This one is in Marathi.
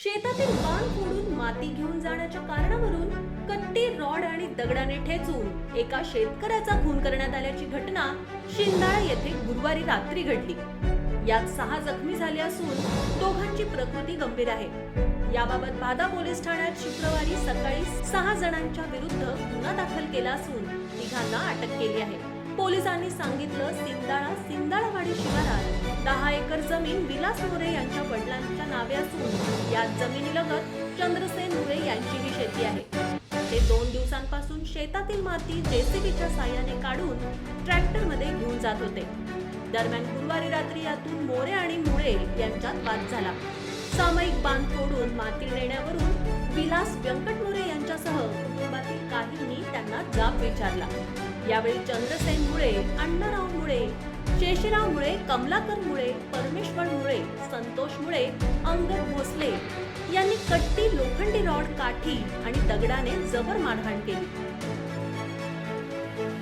शेतातील बांध फोडून माती घेऊन जाण्याच्या कारणावरून कट्टी, रॉड आणि दगडाने ठेचून एका शेतकऱ्याचा खून करण्यात आल्याची घटना शिंदाळा येथे गुरुवारी रात्री घडली। यात 6 जखमी झाले असून दोघांची प्रकृती गंभीर आहे। याबाबत बादा पोलीस ठाण्यात शुक्रवारी सकाळी 6 जणांच्या विरुद्ध गुन्हा दाखल केला असून तिघांना अटक केली आहे। पोलिसांनी सांगितलं, सिंदाळावाडी शिवारात 10 एकर जमीन विलास मोरे यांच्या वडिलांच्या नावे असून या जमिनीलगत चंद्रसेन मुळे यांची ही शेती आहे। ते 2 दिवसांपासून शेतातील माती जेसीबीच्या साहाय्याने काढून ट्रॅक्टरमध्ये घेऊन जात होते। दरम्यान गुरुवारी रात्री यातून मोरे आणि मुळे यांच्यात वाद झाला। सामायिक बांध फोडून माती नेण्यावरून विलास व्यंकट मोरे यांच्यासह कुटुंबातील काहींनी त्यांना जाब विचारला। यावेळी चंद्रसेन मुळे, अण्णाराव मुळे, शेषराव मुळे, कमलाकर मुळे, परमेश्वर मुळे, संतोष मुळे, अंगद भोसले यांनी कट्टी, लोखंडी रॉड, काठी आणि दगडाने जबर मारहाण केली।